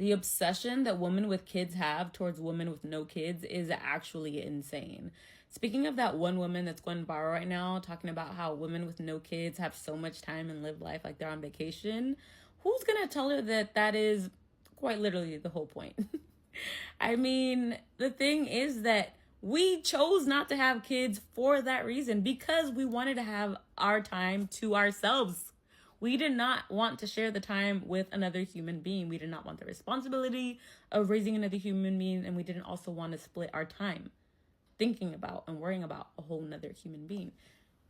the obsession that women with kids have towards women with no kids is actually insane. Speaking of that one woman that's going viral right now, talking about how women with no kids have so much time and live life like they're on vacation, who's going to tell her that that is quite literally the whole point? I mean, the thing is that we chose not to have kids for that reason, because we wanted to have our time to ourselves. We did not want to share the time with another human being. We did not want the responsibility of raising another human being. And we didn't also want to split our time thinking about and worrying about a whole nother human being.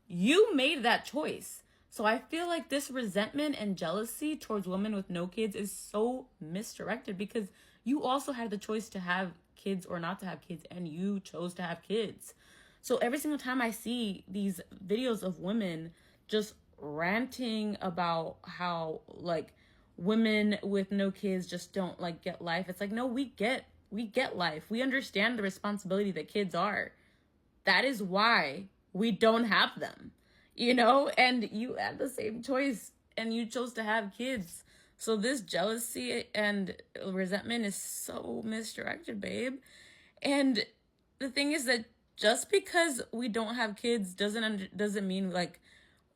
You made that choice. So I feel like this resentment and jealousy towards women with no kids is so misdirected, because you also had the choice to have kids or not to have kids, and you chose to have kids. So every single time I see these videos of women just ranting about how like women with no kids just don't like get life, it's like, no, we get life. We understand the responsibility that kids are. That is why we don't have them, you know, and you had the same choice and you chose to have kids. So this jealousy and resentment is so misdirected, babe. And the thing is that just because we don't have kids doesn't mean like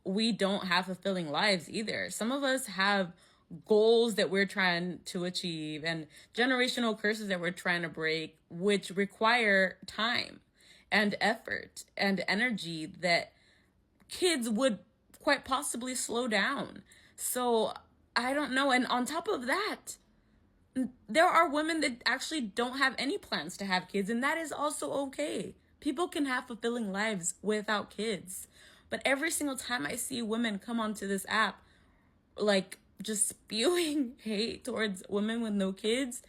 we don't have fulfilling lives either. Some of us have goals that we're trying to achieve and generational curses that we're trying to break, which require time and effort and energy that kids would quite possibly slow down. So I don't know. And on top of that, there are women that actually don't have any plans to have kids, and that is also okay. People can have fulfilling lives without kids. But every single time I see women come onto this app, like just spewing hate towards women with no kids,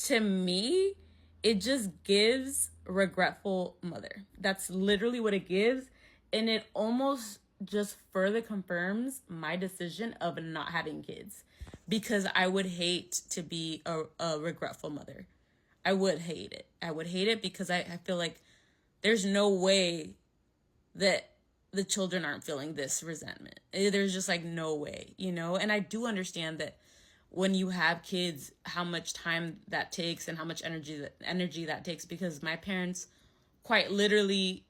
to me, it just gives regretful mother. That's literally what it gives. And it almost just further confirms my decision of not having kids, because I would hate to be a regretful mother. I would hate it. I would hate it because I feel like there's no way that the children aren't feeling this resentment. There's just like no way, you know? And I do understand that when you have kids, how much time that takes and how much energy that takes, because my parents quite literally,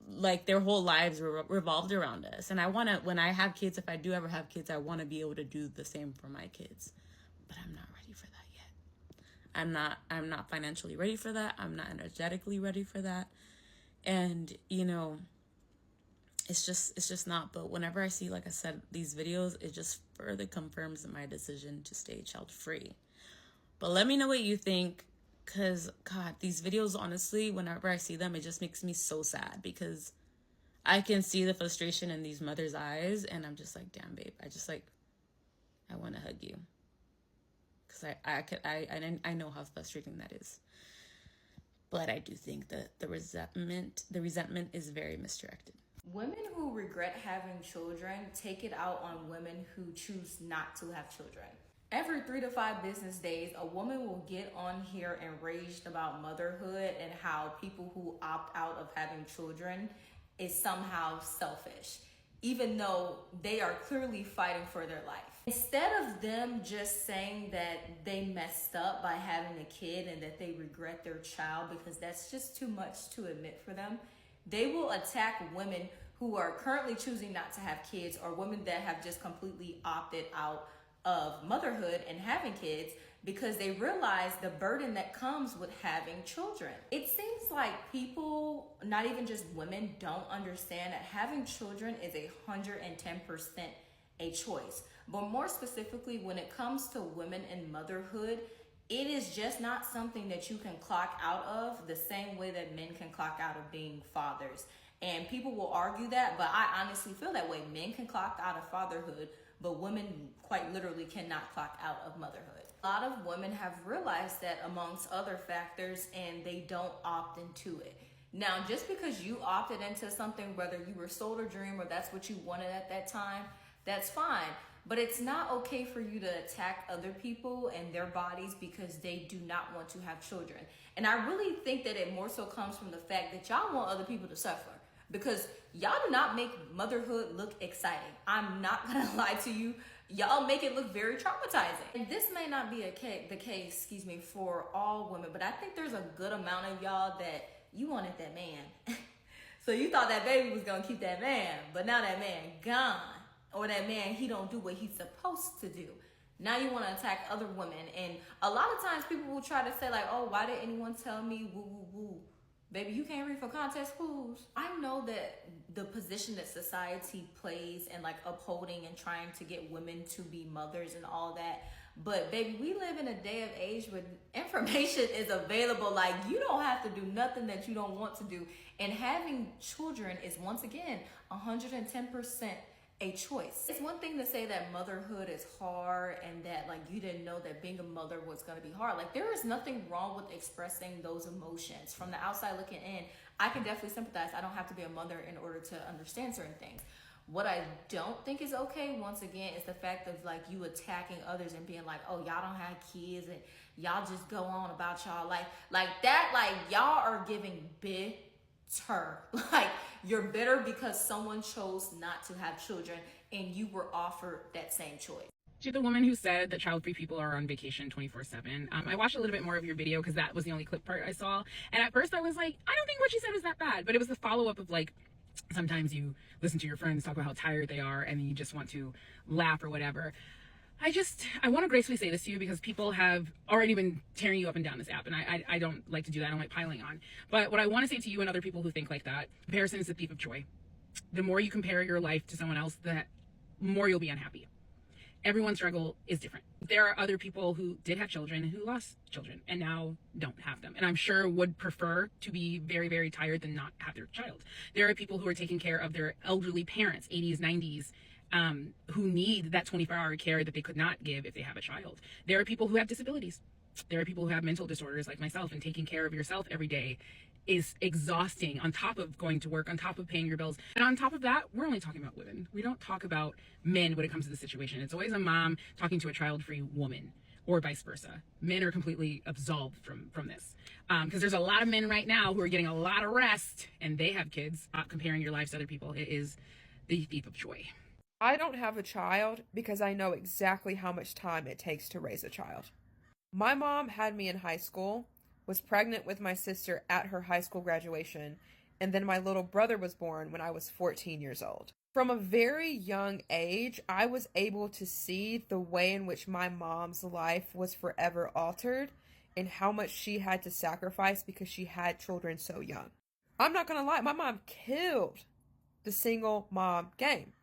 like, their whole lives revolved around us. And I want to, when I have kids, if I do ever have kids, I want to be able to do the same for my kids. But I'm not ready for that yet. I'm not financially ready for that. I'm not energetically ready for that. And, you know, it's just not. But whenever I see, like I said, these videos, it just further confirms my decision to stay child free. But let me know what you think, because God, these videos, honestly, whenever I see them, it just makes me so sad, because I can see the frustration in these mothers' eyes, and I'm just like, damn, babe, I want to hug you, because I know how frustrating that is. But I do think that the resentment is very misdirected. Women who regret having children take it out on women who choose not to have children. Every 3 to 5 business days, a woman will get on here enraged about motherhood and how people who opt out of having children is somehow selfish, even though they are clearly fighting for their life. Instead of them just saying that they messed up by having a kid and that they regret their child, because that's just too much to admit for them, they will attack women who are currently choosing not to have kids, or women that have just completely opted out of motherhood and having kids, because they realize the burden that comes with having children. It seems like people, not even just women, don't understand that having children is 110% a choice. But more specifically, when it comes to women in motherhood, it is just not something that you can clock out of the same way that men can clock out of being fathers. And people will argue that, but I honestly feel that way. Men can clock out of fatherhood, but women quite literally cannot clock out of motherhood. A lot of women have realized that amongst other factors, and they don't opt into it. Now, just because you opted into something, whether you were sold a dream or that's what you wanted at that time, that's fine. But it's not okay for you to attack other people and their bodies because they do not want to have children. And I really think that it more so comes from the fact that y'all want other people to suffer, because y'all do not make motherhood look exciting. I'm not gonna lie to you. Y'all make it look very traumatizing. And this may not be the case, for all women, but I think there's a good amount of y'all that you wanted that man. So you thought that baby was gonna keep that man, but now that man gone, or that man, he don't do what he's supposed to do. Now you want to attack other women. And a lot of times people will try to say like, oh, why did anyone tell me woo woo woo? Baby, you can't read for context clues. I know that the position that society plays in like upholding and trying to get women to be mothers and all that. But baby, we live in a day of age where information is available. Like, you don't have to do nothing that you don't want to do. And having children is, once again, 110% a choice. It's one thing to say that motherhood is hard and that like you didn't know that being a mother was going to be hard. Like, there is nothing wrong with expressing those emotions. From the outside looking in, I can definitely sympathize. I don't have to be a mother in order to understand certain things. What I don't think is okay, once again, is the fact of like you attacking others and being like, oh, y'all don't have kids and y'all just go on about y'all like that. Like, y'all are giving bitter. Like, you're bitter because someone chose not to have children and you were offered that same choice. To the woman who said that child-free people are on vacation 24/7, I watched a little bit more of your video because that was the only clip part I saw. And at first I was like, I don't think what she said was that bad. But it was the follow-up of like, sometimes you listen to your friends talk about how tired they are and you just want to laugh or whatever. I want to gracefully say this to you because people have already been tearing you up and down this app, and I don't like to do that. I don't like piling on. But what I want to say to you and other people who think like that, comparison is the thief of joy. The more you compare your life to someone else, the more you'll be unhappy. Everyone's struggle is different. There are other people who did have children who lost children and now don't have them, and I'm sure would prefer to be very, very tired than not have their child. There are people who are taking care of their elderly parents, 80s, 90s, who need that 24-hour care that they could not give if they have a child. There are people who have disabilities. There are people who have mental disorders like myself, and taking care of yourself every day is exhausting, on top of going to work, on top of paying your bills. And on top of that, we're only talking about women. We don't talk about men when it comes to the situation. It's always a mom talking to a child-free woman, or vice versa. Men are completely absolved from this. Because there's a lot of men right now who are getting a lot of rest and they have kids. Comparing your lives to other people, it is the thief of joy. I don't have a child because I know exactly how much time it takes to raise a child. My mom had me in high school, was pregnant with my sister at her high school graduation, and then my little brother was born when I was 14 years old. From a very young age, I was able to see the way in which my mom's life was forever altered and how much she had to sacrifice because she had children so young. I'm not gonna lie, my mom killed the single mom game.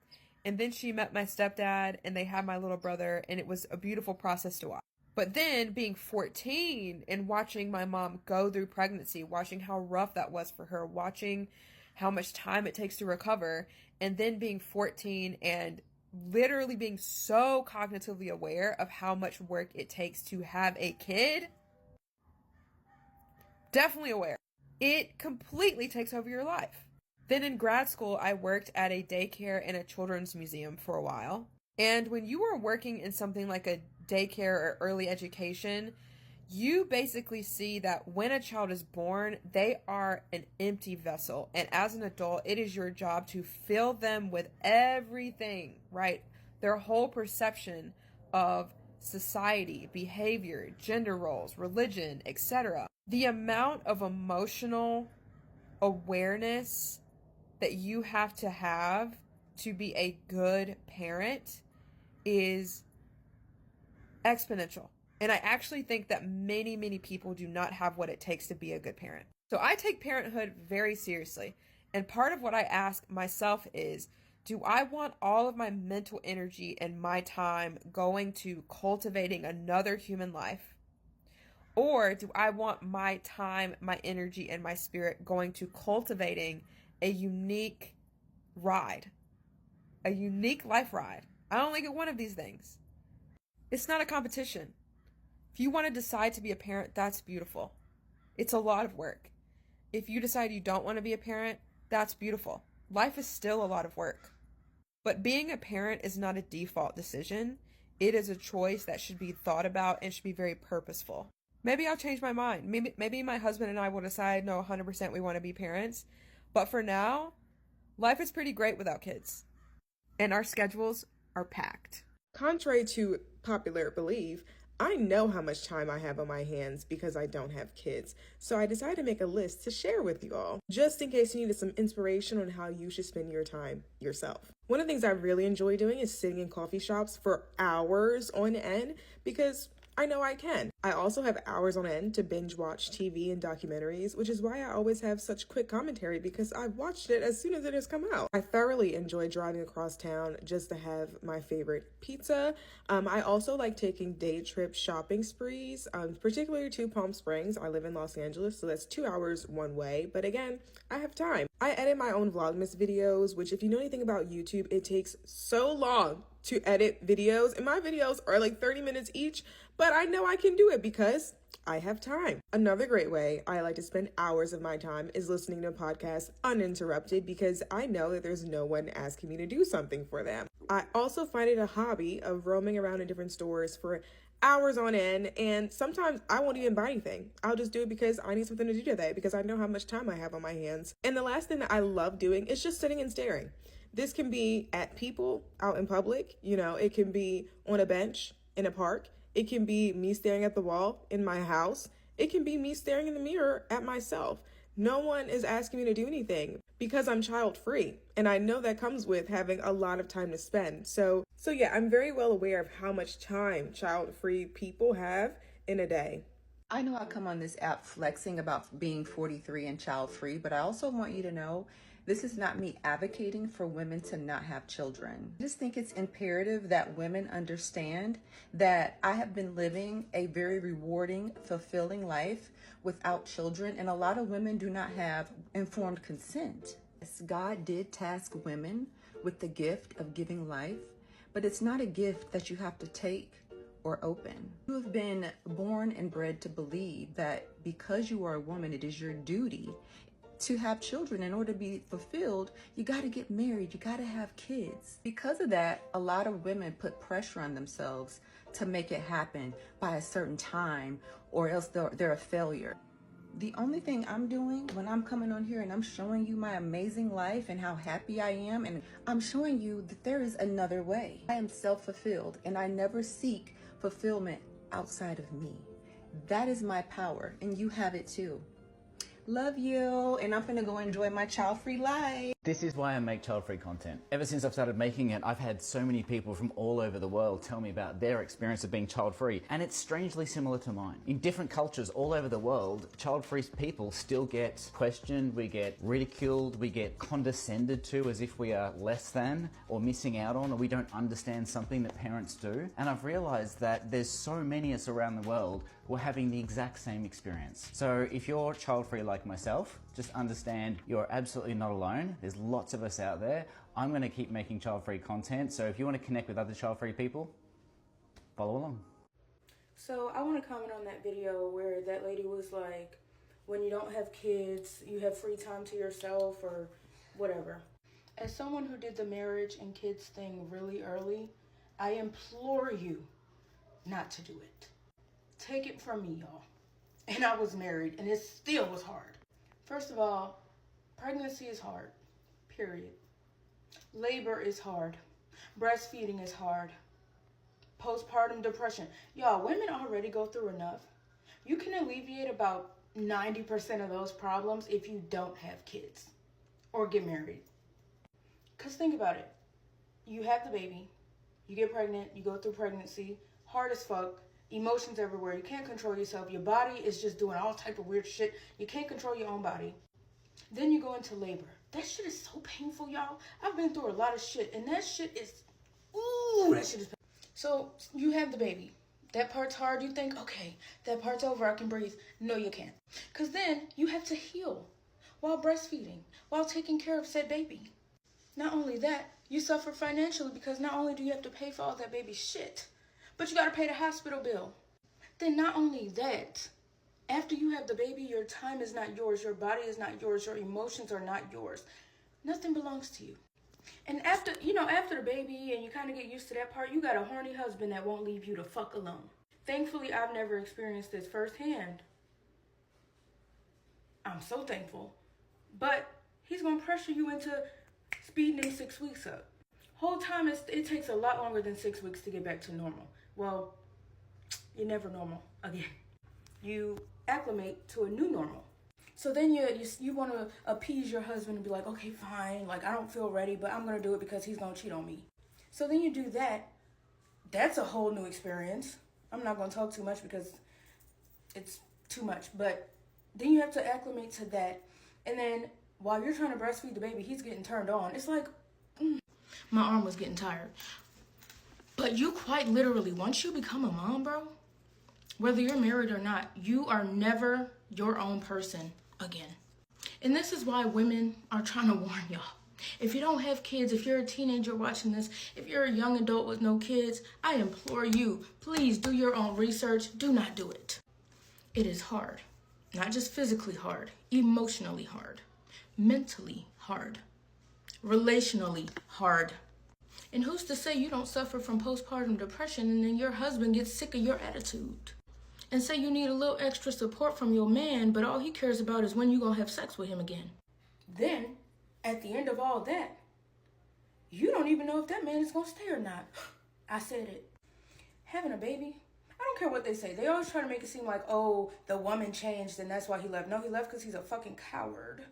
And then she met my stepdad and they had my little brother, and it was a beautiful process to watch. But then being 14 and watching my mom go through pregnancy, watching how rough that was for her, watching how much time it takes to recover, and then being 14 and literally being so cognitively aware of how much work it takes to have a kid. Definitely aware. It completely takes over your life. Then in grad school, I worked at a daycare and a children's museum for a while. And when you are working in something like a daycare or early education, you basically see that when a child is born, they are an empty vessel. And as an adult, it is your job to fill them with everything, right? Their whole perception of society, behavior, gender roles, religion, etc. The amount of emotional awareness that you have to be a good parent is exponential. And I actually think that many, many people do not have what it takes to be a good parent. So I take parenthood very seriously. And part of what I ask myself is, do I want all of my mental energy and my time going to cultivating another human life? Or do I want my time, my energy, and my spirit going to cultivating a unique ride, a unique life ride? I only get one of these things. It's not a competition. If you want to decide to be a parent, that's beautiful. It's a lot of work. If you decide you don't want to be a parent, that's beautiful. Life is still a lot of work. But being a parent is not a default decision. It is a choice that should be thought about and should be very purposeful. Maybe I'll change my mind. Maybe my husband and I will decide, no, 100% we want to be parents. But for now, life is pretty great without kids. And our schedules are packed. Contrary to popular belief, I know how much time I have on my hands because I don't have kids, so I decided to make a list to share with you all, just in case you needed some inspiration on how you should spend your time yourself. One of the things I really enjoy doing is sitting in coffee shops for hours on end because I know I can. I also have hours on end to binge watch TV and documentaries, which is why I always have such quick commentary because I've watched it as soon as it has come out. I thoroughly enjoy driving across town just to have my favorite pizza. I also like taking day trip shopping sprees, particularly to Palm Springs. I live in Los Angeles, so that's 2 hours one way. But again, I have time. I edit my own Vlogmas videos, which if you know anything about YouTube, it takes so long to edit videos, and my videos are like 30 minutes each, but I know I can do it because I have time. Another great way I like to spend hours of my time is listening to podcasts uninterrupted because I know that there's no one asking me to do something for them. I also find it a hobby of roaming around in different stores for hours on end, and sometimes I won't even buy anything. I'll just do it because I need something to do today because I know how much time I have on my hands. And the last thing that I love doing is just sitting and staring. This can be at people out in public, it can be on a bench in a park. It can be me staring at the wall in my house. It can be me staring in the mirror at myself. No one is asking me to do anything because I'm child free. And I know that comes with having a lot of time to spend. So yeah, I'm very well aware of how much time child free people have in a day. I know I come on this app flexing about being 43 and child free, but I also want you to know this is not me advocating for women to not have children. I just think it's imperative that women understand that I have been living a very rewarding, fulfilling life without children, and a lot of women do not have informed consent. Yes, God did task women with the gift of giving life, but it's not a gift that you have to take or open. You have been born and bred to believe that because you are a woman, it is your duty to have children. In order to be fulfilled, you got to get married, you got to have kids. Because of that, a lot of women put pressure on themselves to make it happen by a certain time, or else they're a failure. The only thing I'm doing when I'm coming on here and I'm showing you my amazing life and how happy I am, and I'm showing you that there is another way. I am self-fulfilled and I never seek fulfillment outside of me. That is my power, and you have it too. Love you, and I'm gonna go enjoy my child-free life. This is why I make child-free content. Ever since I've started making it, I've had so many people from all over the world tell me about their experience of being child-free, and it's strangely similar to mine. In different cultures all over the world, child-free people still get questioned, we get ridiculed, we get condescended to as if we are less than or missing out on, or we don't understand something that parents do. And I've realized that there's so many of us around the world who are having the exact same experience. So if you're child-free like myself, just understand you're absolutely not alone. There's lots of us out there. I'm gonna keep making child-free content, so if you wanna connect with other child-free people, follow along. So I wanna comment on that video where that lady was like, when you don't have kids, you have free time to yourself or whatever. As someone who did the marriage and kids thing really early, I implore you not to do it. Take it from me, y'all. And I was married, and it still was hard. First of all, pregnancy is hard, period. Labor is hard. Breastfeeding is hard. Postpartum depression. Y'all, women already go through enough. You can alleviate about 90% of those problems if you don't have kids or get married. Because think about it. You have the baby, you get pregnant, you go through pregnancy, hard as fuck, emotions everywhere, you can't control yourself, your body is just doing all type of weird shit, you can't control your own body. Then you go into labor. That shit is so painful, y'all. I've been through a lot of shit, and that shit is, ooh, that shit is painful. So you have the baby. That part's hard. You think, okay, that part's over, I can breathe. No, you can't. Because then you have to heal while breastfeeding, while taking care of said baby. Not only that, you suffer financially because not only do you have to pay for all that baby shit, but you got to pay the hospital bill. Then not only that, after you have the baby, your time is not yours, your body is not yours, your emotions are not yours. Nothing belongs to you. And after the baby and you kind of get used to that part, you got a horny husband that won't leave you the fuck alone. Thankfully, I've never experienced this firsthand. I'm so thankful. But he's going to pressure you into speeding them 6 weeks up. Whole time, it takes a lot longer than 6 weeks to get back to normal. Well, you're never normal again. You acclimate to a new normal. So then you want to appease your husband and be like, okay, fine, like I don't feel ready, but I'm going to do it because he's going to cheat on me. So then you do that. That's a whole new experience. I'm not going to talk too much because it's too much, but then you have to acclimate to that. And then while you're trying to breastfeed the baby, he's getting turned on. It's like, my arm was getting tired. But you quite literally, once you become a mom, bro, whether you're married or not, you are never your own person again. And this is why women are trying to warn y'all. If you don't have kids, if you're a teenager watching this, if you're a young adult with no kids, I implore you, please do your own research. Do not do it. It is hard. Not just physically hard, emotionally hard, mentally hard, relationally hard. And who's to say you don't suffer from postpartum depression and then your husband gets sick of your attitude? And say you need a little extra support from your man, but all he cares about is when you gonna have sex with him again. Then, at the end of all that, you don't even know if that man is gonna stay or not. I said it. Having a baby, I don't care what they say. They always try to make it seem like, oh, the woman changed and that's why he left. No, he left because he's a fucking coward.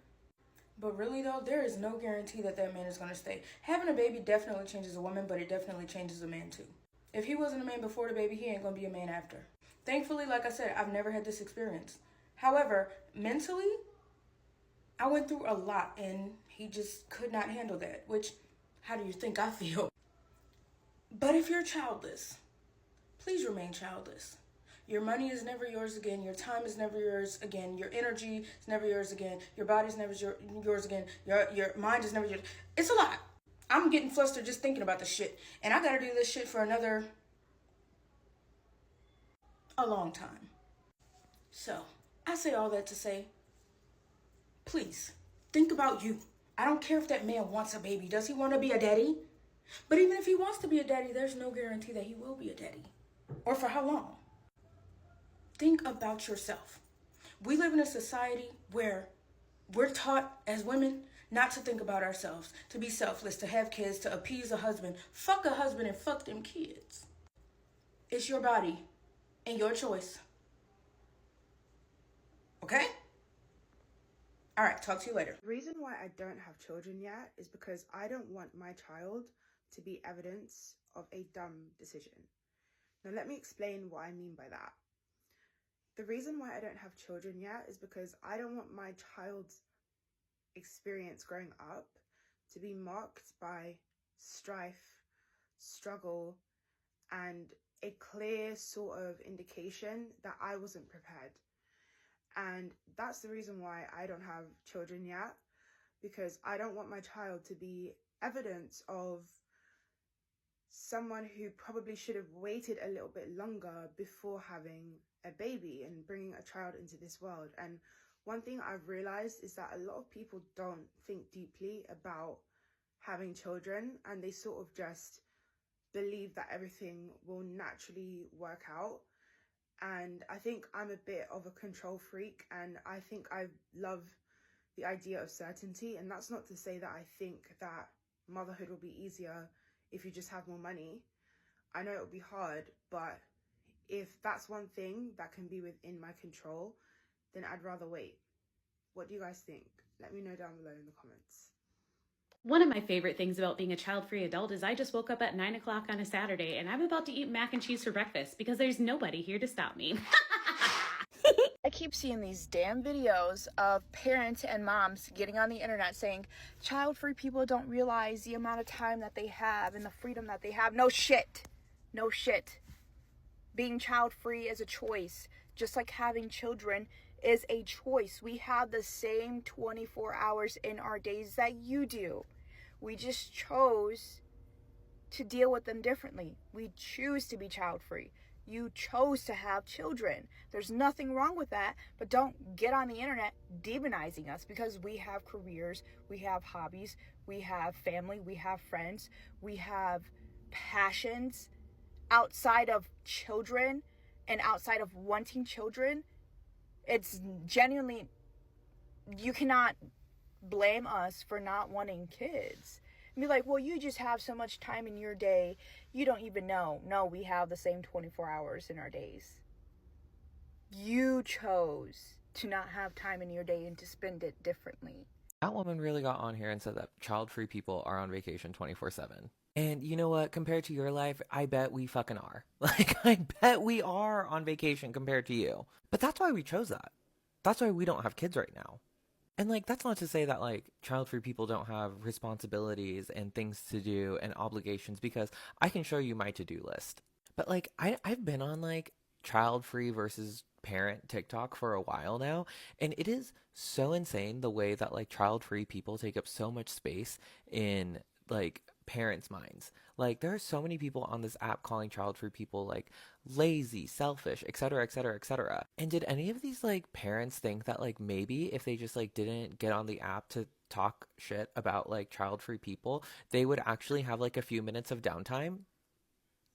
But really though, there is no guarantee that that man is gonna stay. Having a baby definitely changes a woman, but it definitely changes a man too. If he wasn't a man before the baby, he ain't gonna be a man after. Thankfully, like I said, I've never had this experience. However, mentally, I went through a lot and he just could not handle that, which, how do you think I feel? But if you're childless, please remain childless. Your money is never yours again. Your time is never yours again. Your energy is never yours again. Your body's never yours again. Your mind is never yours. It's a lot. I'm getting flustered just thinking about this shit. And I gotta do this shit for a long time. So, I say all that to say, please, think about you. I don't care if that man wants a baby. Does he want to be a daddy? But even if he wants to be a daddy, there's no guarantee that he will be a daddy. Or for how long? Think about yourself. We live in a society where we're taught as women not to think about ourselves, to be selfless, to have kids, to appease a husband. Fuck a husband and fuck them kids. It's your body and your choice. Okay? All right, talk to you later. The reason why I don't have children yet is because I don't want my child to be evidence of a dumb decision. Now, let me explain what I mean by that. The reason why I don't have children yet is because I don't want my child's experience growing up to be marked by strife, struggle, and a clear sort of indication that I wasn't prepared. And that's the reason why I don't have children yet, because I don't want my child to be evidence of someone who probably should have waited a little bit longer before having a baby and bringing a child into this world. And one thing I've realized is that a lot of people don't think deeply about having children, and they sort of just believe that everything will naturally work out. And I think I'm a bit of a control freak, and I think I love the idea of certainty. And that's not to say that I think that motherhood will be easier if you just have more money. I know it will be hard, but if that's one thing that can be within my control, then I'd rather wait. What do you guys think? Let me know down below in the comments. One of my favorite things about being a child-free adult is I just woke up at 9 o'clock on a Saturday and I'm about to eat mac and cheese for breakfast because there's nobody here to stop me. I keep seeing these damn videos of parents and moms getting on the internet saying child-free people don't realize the amount of time that they have and the freedom that they have. No shit. No shit. Being child-free is a choice, just like having children is a choice. We have the same 24 hours in our days that you do. We just chose to deal with them differently. We choose to be child-free. You chose to have children. There's nothing wrong with that, but don't get on the internet demonizing us because we have careers, we have hobbies, we have family, we have friends, we have passions outside of children and outside of wanting children. It's genuinely, you cannot blame us for not wanting kids. And be like, well, you just have so much time in your day, you don't even know. No, we have the same 24 hours in our days. You chose to not have time in your day and to spend it differently. That woman really got on here and said that child-free people are on vacation 24/7. And you know what? Compared to your life, I bet we fucking are. Like, I bet we are on vacation compared to you. But that's why we chose that. That's why we don't have kids right now. And, like, that's not to say that, like, child-free people don't have responsibilities and things to do and obligations, because I can show you my to-do list. But, like, I've been on, like, child-free versus parent TikTok for a while now, and it is so insane the way that, like, child-free people take up so much space in, like, parents' minds. Like, there are so many people on this app calling child-free people, like, lazy, selfish, etc., etc., etc. And did any of these, like, parents think that, like, maybe if they just, like, didn't get on the app to talk shit about, like, child-free people, they would actually have, like, a few minutes of downtime?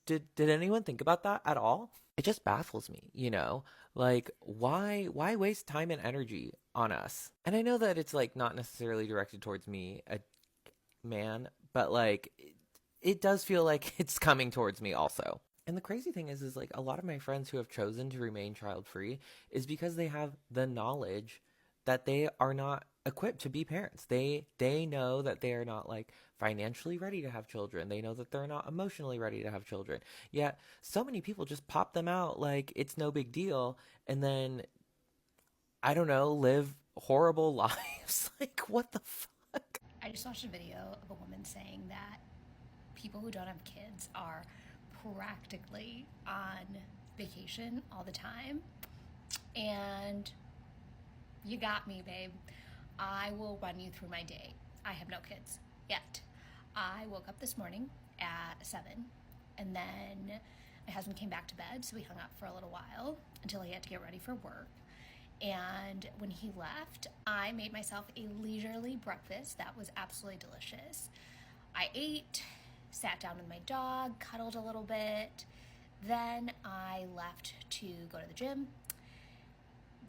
Did anyone think about that at all? It just baffles me, you know? Like, why waste time and energy on us? And I know that it's, like, not necessarily directed towards me, a man, but, like, it does feel like it's coming towards me also. And the crazy thing is like, a lot of my friends who have chosen to remain child-free is because they have the knowledge that they are not equipped to be parents. They know that they are not, like, financially ready to have children. They know that they're not emotionally ready to have children. Yet so many people just pop them out like it's no big deal, and then, I don't know, live horrible lives. Like, what the fuck? I just watched a video of a woman saying that people who don't have kids are practically on vacation all the time. And you got me, babe. I will run you through my day. I have no kids yet. I woke up this morning at 7, and then my husband came back to bed, so we hung out for a little while until he had to get ready for work. And when he left, I made myself a leisurely breakfast that was absolutely delicious. I ate, sat down with my dog, cuddled a little bit. Then I left to go to the gym,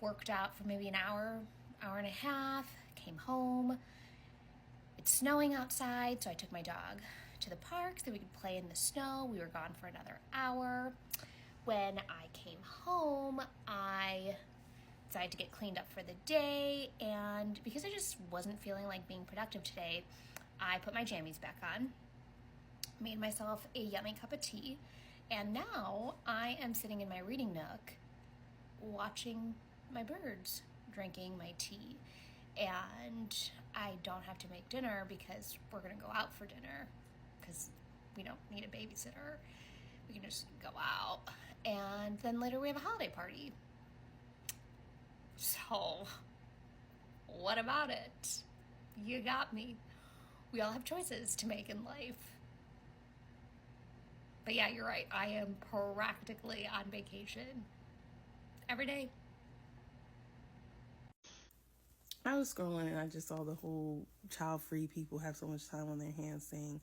worked out for maybe an hour, hour and a half, came home. It's snowing outside, so I took my dog to the park so we could play in the snow. We were gone for another hour. When I came home, I decided to get cleaned up for the day, and because I just wasn't feeling like being productive today, I put my jammies back on, made myself a yummy cup of tea, and now I am sitting in my reading nook watching my birds, drinking my tea, and I don't have to make dinner because we're gonna go out for dinner because we don't need a babysitter. We can just go out, and then later we have a holiday party. So, what about it? You got me. We all have choices to make in life. But yeah, you're right. I am practically on vacation every day. I was scrolling and I just saw the whole child-free people have so much time on their hands thing.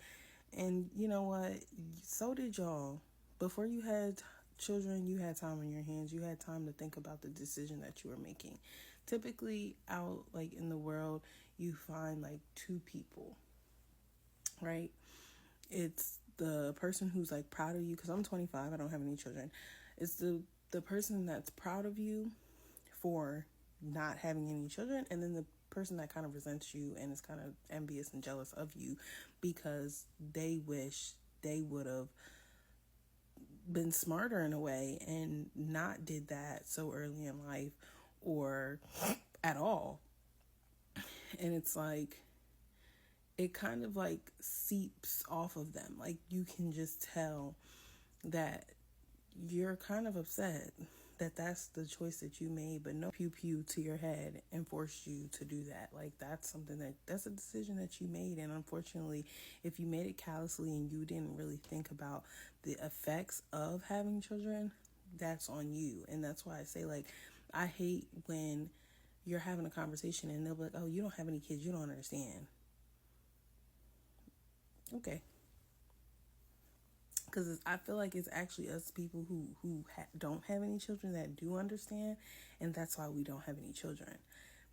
And you know what? So did y'all. Before you had children, you had time on your hands. You had time to think about the decision that you were making. Typically out, like, in the world, you find like two people, right? It's the person who's like proud of you, because I'm 25, I don't have any children. It's the person that's proud of you for not having any children, and then the person that kind of resents you and is kind of envious and jealous of you because they wish they would have been smarter in a way and not did that so early in life or at all. And it's like, it kind of like seeps off of them. Like, you can just tell that you're kind of upset that that's the choice that you made, but no pew pew to your head and forced you to do that. Like, that's a decision that you made. And unfortunately, if you made it callously and you didn't really think about the effects of having children, that's on you. And that's why I say, like, I hate when you're having a conversation and they'll be like, oh, you don't have any kids, you don't understand. Okay. Because I feel like it's actually us people who don't have any children that do understand, and that's why we don't have any children.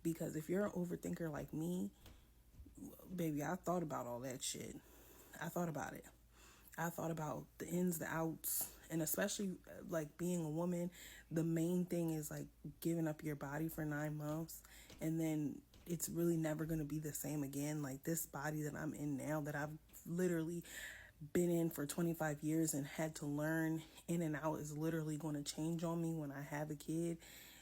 Because if you're an overthinker like me, baby, I thought about all that shit. I thought about it. I thought about the ins, the outs, and especially like being a woman, the main thing is like giving up your body for 9 months, and then it's really never going to be the same again. Like this body that I'm in now, that I've literally been in for 25 years and had to learn in and out, is literally going to change on me when I have a kid.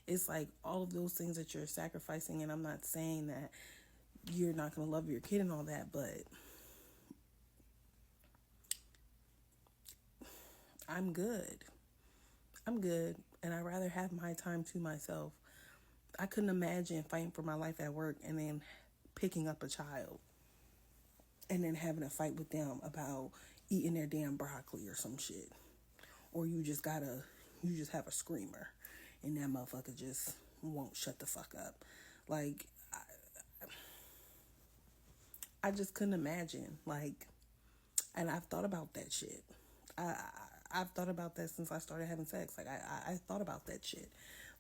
It's like all of those things that you're sacrificing, and I'm not saying that you're not going to love your kid and all that, but I'm good. I'm good, and I'd rather have my time to myself. I couldn't imagine fighting for my life at work and then picking up a child and then having a fight with them about eating their damn broccoli or some shit. Or you just have a screamer and that motherfucker just won't shut the fuck up. Like, I just couldn't imagine. Like, and I've thought about that shit. I've thought about that since I started having sex. Like, I thought about that shit.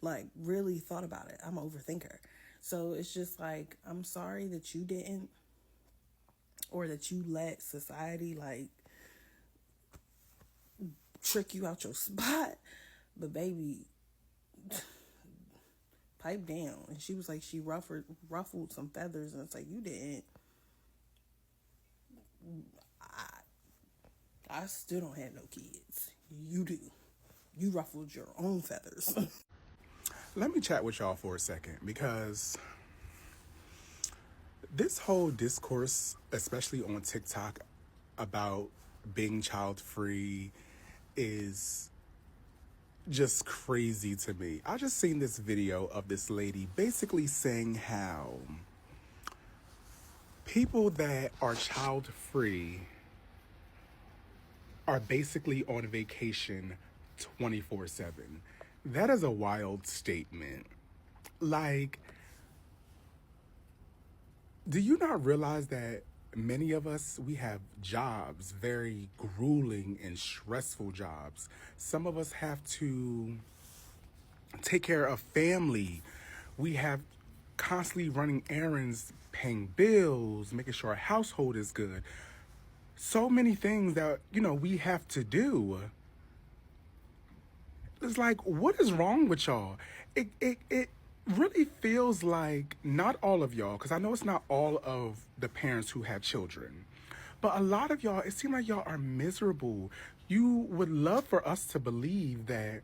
Like, really thought about it. I'm an overthinker. So it's just like, I'm sorry that you didn't, or that you let society, like, trick you out your spot. But baby, pipe down. And she was like, she ruffled some feathers, and it's like, you didn't. I still don't have no kids. You do. You ruffled your own feathers. Let me chat with y'all for a second, because this whole discourse, especially on TikTok, about being child free is just crazy to me. I just seen this video of this lady basically saying how people that are child free are basically on vacation 24/7. That is a wild statement. Like, do you not realize that many of us, we have jobs, very grueling and stressful jobs. Some of us have to take care of family. We have constantly running errands, paying bills, making sure our household is good. So many things that, we have to do. It's like, what is wrong with y'all? It really feels like, not all of y'all, because I know it's not all of the parents who have children, but a lot of y'all, it seems like y'all are miserable. You would love for us to believe that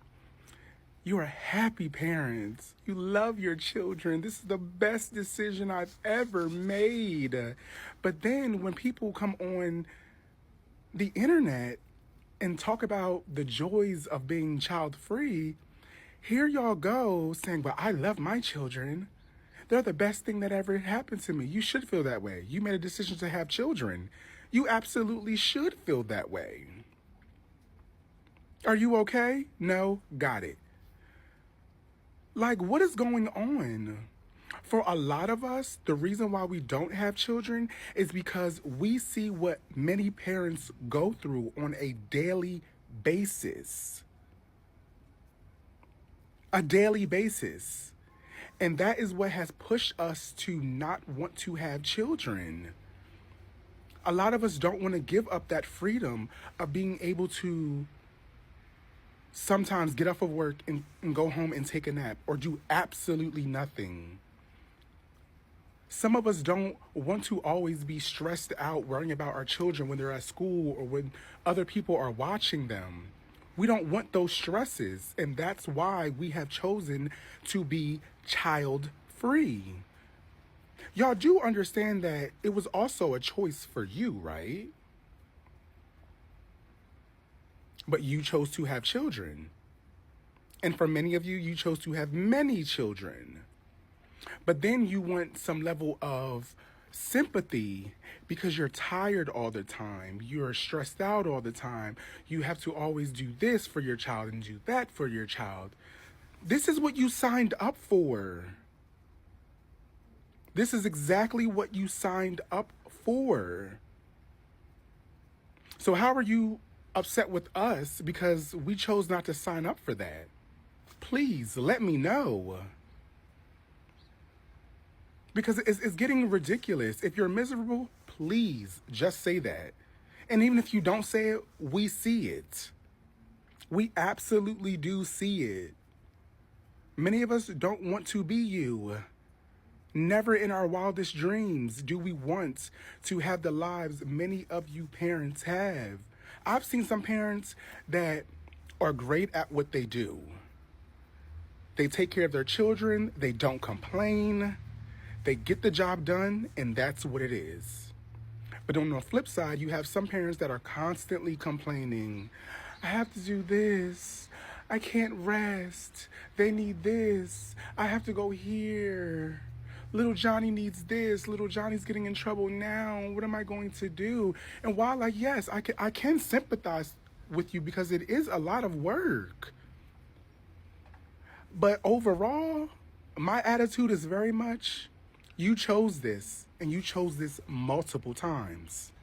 you are happy parents. You love your children. This is the best decision I've ever made. But then when people come on the internet and talk about the joys of being child free, here y'all go saying, but I love my children. They're the best thing that ever happened to me. You should feel that way. You made a decision to have children. You absolutely should feel that way. Are you okay? No? Got it. Like, what is going on? For a lot of us, the reason why we don't have children is because we see what many parents go through on a daily basis. A daily basis. And that is what has pushed us to not want to have children. A lot of us don't want to give up that freedom of being able to sometimes get off of work and go home and take a nap or do absolutely nothing. Some of us don't want to always be stressed out worrying about our children when they're at school or when other people are watching them. We don't want those stresses, and that's why we have chosen to be child-free. Y'all do understand that it was also a choice for you, right? But you chose to have children. And for many of you, you chose to have many children. But then you want some level of sympathy because you're tired all the time. You're stressed out all the time. You have to always do this for your child and do that for your child. This is what you signed up for. This is exactly what you signed up for. So how are you upset with us because we chose not to sign up for that? Please let me know. Because it's getting ridiculous. If you're miserable, please just say that. And even if you don't say it, we see it. We absolutely do see it. Many of us don't want to be you. Never in our wildest dreams do we want to have the lives many of you parents have. I've seen some parents that are great at what they do. They take care of their children, they don't complain, they get the job done, and that's what it is. But on the flip side, you have some parents that are constantly complaining. I have to do this. I can't rest. They need this. I have to go here. Little Johnny needs this. Little Johnny's getting in trouble now. What am I going to do? And while, like, yes, I can sympathize with you because it is a lot of work. But overall, my attitude is very much, you chose this, and you chose this multiple times.